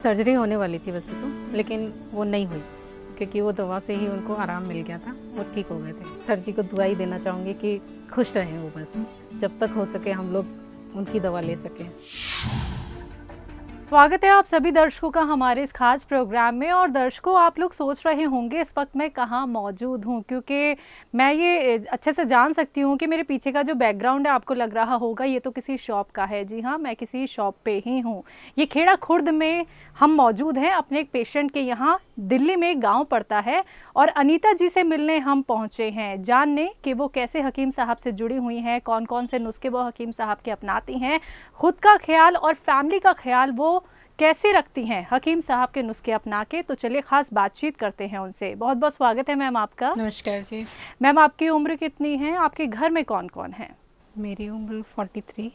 Surgery होने वाली थी वैसे तो, लेकिन वो नहीं हुई क्योंकि वो दवा से ही उनको आराम मिल गया था, वो ठीक हो गए थे। सर जी को दुआ ही देना चाहूँगी कि खुश रहें वो, बस जब तक हो सके हम लोग उनकी दवा ले सकें। स्वागत है आप सभी दर्शकों का हमारे इस खास प्रोग्राम में। और दर्शकों, आप लोग सोच रहे होंगे इस वक्त मैं कहाँ मौजूद हूँ, क्योंकि मैं ये अच्छे से जान सकती हूँ कि मेरे पीछे का जो बैकग्राउंड है आपको लग रहा होगा ये तो किसी शॉप का है। जी हाँ, मैं किसी शॉप पे ही हूँ। ये खेड़ा खुर्द में हम मौजूद हैं अपने एक पेशेंट के यहाँ। दिल्ली में एक गाँव पड़ता है और अनीता जी से मिलने हम पहुँचे हैं, जानने कि वो कैसे हकीम साहब से जुड़ी हुई हैं, कौन कौन से नुस्खे वो हकीम साहब के अपनाती हैं, खुद का ख्याल और फैमिली का ख्याल वो कैसे रखती हैं हकीम साहब के नुस्खे अपना के। तो चलिए खास बातचीत करते हैं उनसे। बहुत बहुत स्वागत है मैम आपका। नमस्कार जी। मैम, आपकी उम्र कितनी है? आपके घर में कौन कौन है? मेरी उम्र 43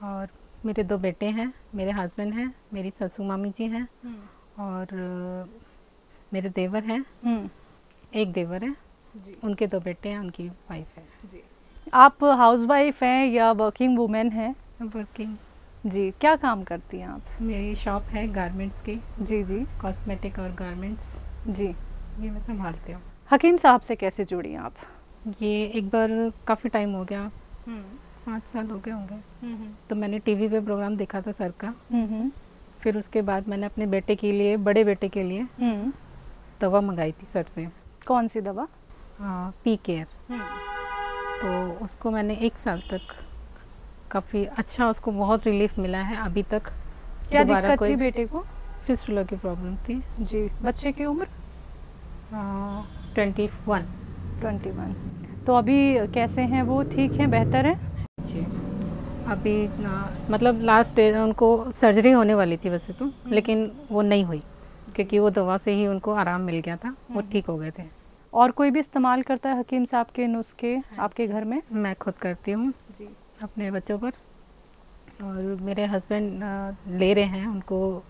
और मेरे 2 बेटे हैं, मेरे हस्बैंड हैं, मेरी ससुर मामी जी हैं और मेरे देवर हैं। एक देवर है जी, उनके 2 बेटे हैं, उनकी वाइफ है जी। आप हाउसवाइफ हैं या वर्किंग वुमेन हैं? वर्किंग जी। क्या काम करती हैं आप? मेरी शॉप है गारमेंट्स की। जी जी। कॉस्मेटिक और गारमेंट्स जी, ये मैं संभालती हूँ। हकीम साहब से कैसे जुड़ी आप? ये एक बार काफ़ी टाइम हो गया, 5 साल हो गए होंगे। तो मैंने टीवी पे प्रोग्राम देखा था सर का। फिर उसके बाद मैंने अपने बेटे के लिए, बड़े बेटे के लिए दवा मंगाई थी सर से। कौन सी दवा? P care. तो उसको मैंने 1 साल तक काफ़ी अच्छा, उसको बहुत रिलीफ मिला है अभी तक। क्या दिक्कत थी बेटे को? फिस्टुला की प्रॉब्लम थी जी। बच्चे की उम्र? 21। तो अभी कैसे हैं वो? ठीक हैं, बेहतर हैं जी। अभी मतलब लास्ट डे उनको सर्जरी होने वाली थी वैसे तो, लेकिन वो नहीं हुई क्योंकि वो दवा से ही उनको आराम मिल गया था, वो ठीक हो गए थे। और कोई भी इस्तेमाल करता है हकीम साहब के नुस्खे आपके घर में? मैं खुद करती हूँ जी अपने बच्चों पर, और मेरे हस्बैंड ले रहे हैं उनको।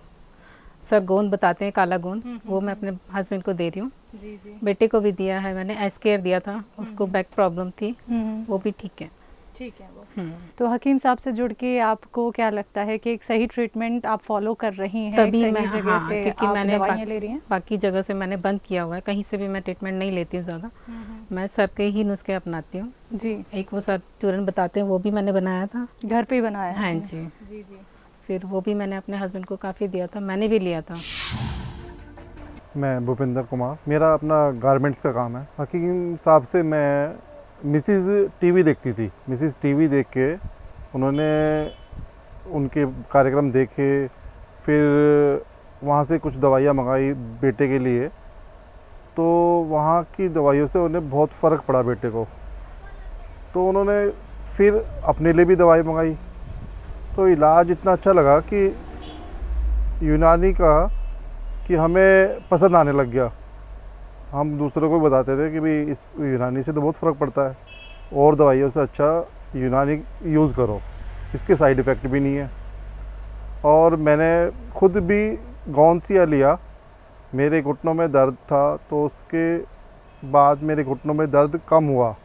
सर गोंद बताते हैं, काला गोंद, वो मैं अपने हस्बैंड को दे रही हूँ जी जी। बेटे को भी दिया है मैंने, एस केयर दिया था, उसको बैक प्रॉब्लम थी, वो भी ठीक है वो। तो हकीम साहब से जुड़ के आपको क्या लगता है कि एक सही ट्रीटमेंट आप फॉलो कर रही हैं? तभी मैं जगह से क्योंकि आप मैंने दवाइयाँ ले रही हैं? बाकी जगह से मैंने बंद किया हुआ है, कहीं से भी मैं ट्रीटमेंट नहीं लेती हूँ ज़्यादा। मैं सर के ही नुस्खे अपनाती हूँ जी। एक वो सर चूरन बताते हैं, वो भी मैंने बनाया था, घर पे ही बनाया? हाँ जी जी। फिर वो भी मैंने अपने हस्बैंड को काफ़ी दिया था, मैंने भी लिया था। मैं भूपेंद्र कुमार, मेरा अपना गारमेंट्स का काम है। हकीम साहब से मैं मिसिज़ टीवी देखती थी, मिसिज़ टीवी देख के उन्होंने उनके कार्यक्रम देखे, फिर वहाँ से कुछ दवाइयाँ मंगाई बेटे के लिए। तो वहाँ की दवाइयों से उन्हें बहुत फ़र्क पड़ा बेटे को, तो उन्होंने फिर अपने लिए भी दवाई मंगाई। तो इलाज इतना अच्छा लगा कि यूनानी का कि हमें पसंद आने लग गया। हम दूसरों को बताते थे कि भाई इस यूनानी से तो बहुत फ़र्क पड़ता है, और दवाइयों से अच्छा यूनानी यूज़ करो, इसके साइड इफ़ेक्ट भी नहीं है। और मैंने खुद भी गौनसिया लिया, मेरे घुटनों में दर्द था, तो उसके बाद मेरे घुटनों में दर्द कम हुआ।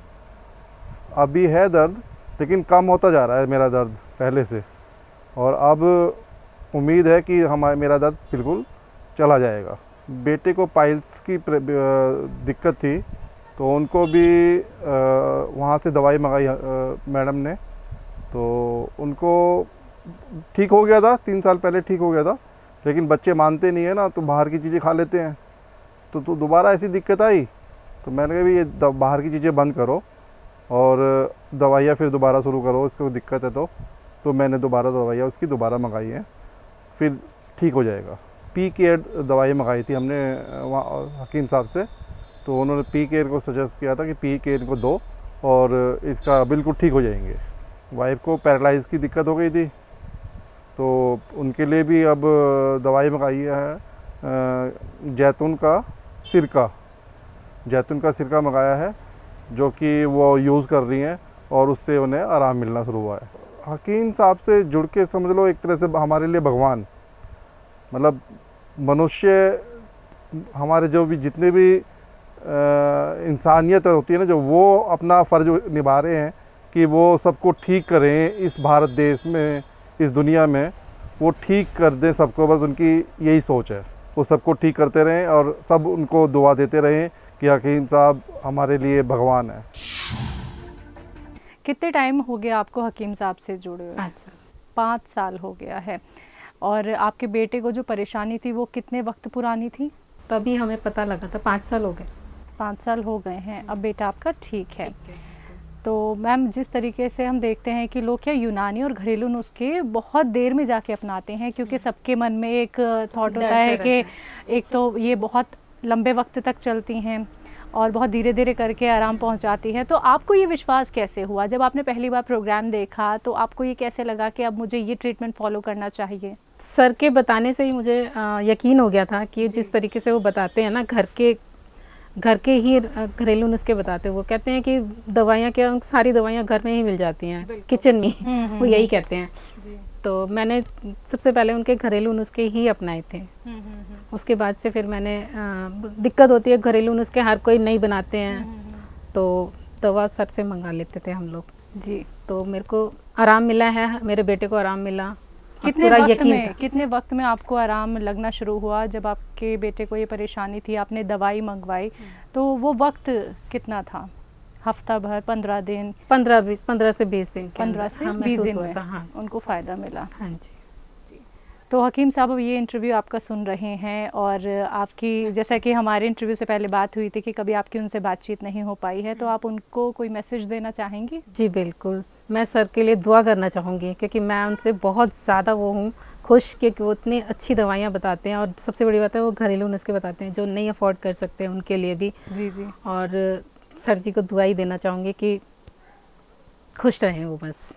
अभी है दर्द, लेकिन कम होता जा रहा है मेरा दर्द पहले से, और अब उम्मीद है कि मेरा दर्द बिल्कुल चला जाएगा। बेटे को पाइल्स की दिक्कत थी, तो उनको भी वहाँ से दवाई मंगाई मैडम ने, तो उनको ठीक हो गया था, 3 साल पहले ठीक हो गया था। लेकिन बच्चे मानते नहीं है ना, तो बाहर की चीज़ें खा लेते हैं, तो दोबारा ऐसी दिक्कत आई, तो मैंने कहा भी ये बाहर की चीज़ें बंद करो और दवाइयाँ फिर दोबारा शुरू करो, इसको दिक्कत है तो मैंने दोबारा दवाइयाँ उसकी दोबारा मंगाई हैं, फिर ठीक हो जाएगा। पी केयर दवाई मंगाई थी हमने वहाँ हकीम साहब से, तो उन्होंने पी केयर को सजेस्ट किया था कि पी केयर को दो और इसका बिल्कुल ठीक हो जाएंगे। वाइफ को पैरालाइज की दिक्कत हो गई थी, तो उनके लिए भी अब दवाई मंगाई है, जैतून का सिरका मंगाया है, जो कि वो यूज़ कर रही हैं और उससे उन्हें आराम मिलना शुरू हुआ है। हकीम साहब से जुड़ के समझ लो एक तरह से हमारे लिए भगवान, मतलब मनुष्य, हमारे जो भी जितने भी इंसानियत होती है ना, जो वो अपना फ़र्ज निभा रहे हैं कि वो सबको ठीक करें इस भारत देश में, इस दुनिया में, वो ठीक कर दें सबको, बस उनकी यही सोच है। वो सबको ठीक करते रहें और सब उनको दुआ देते रहें कि हकीम साहब हमारे लिए भगवान है। कितने टाइम हो गया आपको हकीम साहब से जुड़े हुए? 5 साल। 5 साल हो गया है। और आपके बेटे को जो परेशानी थी वो कितने वक्त पुरानी थी? तभी हमें पता लगा था, 5 साल हो गए। 5 साल हो गए हैं। अब बेटा आपका ठीक है। तो मैम, जिस तरीके से हम देखते हैं कि लोग क्या यूनानी और घरेलू नुस्खे बहुत देर में जाके अपनाते हैं, क्योंकि सबके मन में एक थॉट होता है कि एक तो ये बहुत लंबे वक्त तक चलती हैं और बहुत धीरे धीरे करके आराम पहुंचाती है। तो आपको ये विश्वास कैसे हुआ जब आपने पहली बार प्रोग्राम देखा? तो आपको ये कैसे लगा कि अब मुझे ये ट्रीटमेंट फॉलो करना चाहिए? सर के बताने से ही मुझे यकीन हो गया था कि जिस तरीके से वो बताते हैं ना, घर के ही घरेलू नुस्खे बताते हैं। वो कहते हैं कि दवाइयाँ क्या, सारी दवाइयाँ घर में ही मिल जाती हैं, किचन में। वो यही कहते हैं। तो मैंने सबसे पहले उनके घरेलू नुस्खे ही अपनाए थे। उसके बाद से फिर मैंने दिक्कत होती है, घरेलू नुस्खे हर कोई नहीं बनाते हैं, तो दवा सर से मंगा लेते थे हम लोग जी। तो मेरे को आराम मिला है, मेरे बेटे को आराम मिला। कितने वक्त में आपको आराम लगना शुरू हुआ? जब आपके बेटे को ये परेशानी थी, आपने दवाई मंगवाई, तो वो वक्त कितना था? हफ्ता भर, 15 दिन? 15 से 20 दिन। 15 से 20 दिन में हाँ, उनको फ़ायदा मिला। हाँ जी। तो हकीम साहब, अब ये इंटरव्यू आपका सुन रहे हैं और आपकी, जैसा कि हमारे इंटरव्यू से पहले बात हुई थी कि कभी आपकी उनसे बातचीत नहीं हो पाई है, तो आप उनको कोई मैसेज देना चाहेंगी? जी बिल्कुल, मैं सर के लिए दुआ करना चाहूँगी, क्योंकि मैं उनसे बहुत ज़्यादा वो हूँ खुश कि वो इतनी अच्छी दवाइयाँ बताते हैं, और सबसे बड़ी बात है वो घरेलू नुस्खे बताते हैं जो नहीं अफोर्ड कर सकते उनके लिए भी। जी जी। और सर जी को दुआ ही देना चाहूँगी कि खुश रहें वो, बस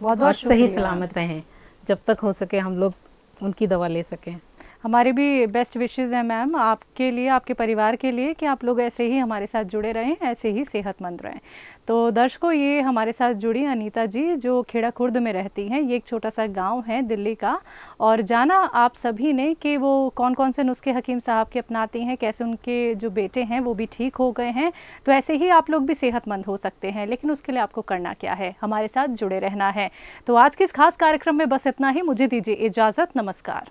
बहुत और सही सलामत रहें, जब तक हो सके हम लोग उनकी दवा ले सकें। हमारे भी बेस्ट विशेज़ हैं मैम आपके लिए, आपके परिवार के लिए, कि आप लोग ऐसे ही हमारे साथ जुड़े रहें, ऐसे ही सेहतमंद रहें। तो दर्शकों, ये हमारे साथ जुड़ी अनीता जी, जो खेड़ा खुर्द में रहती हैं। ये एक छोटा सा गांव है दिल्ली का, और जाना आप सभी ने कि वो कौन कौन से नुस्खे हकीम साहब के अपनाती हैं, कैसे उनके जो बेटे हैं वो भी ठीक हो गए हैं। तो ऐसे ही आप लोग भी सेहतमंद हो सकते हैं, लेकिन उसके लिए आपको करना क्या है? हमारे साथ जुड़े रहना है। तो आज के इस खास कार्यक्रम में बस इतना ही। मुझे दीजिए इजाज़त। नमस्कार।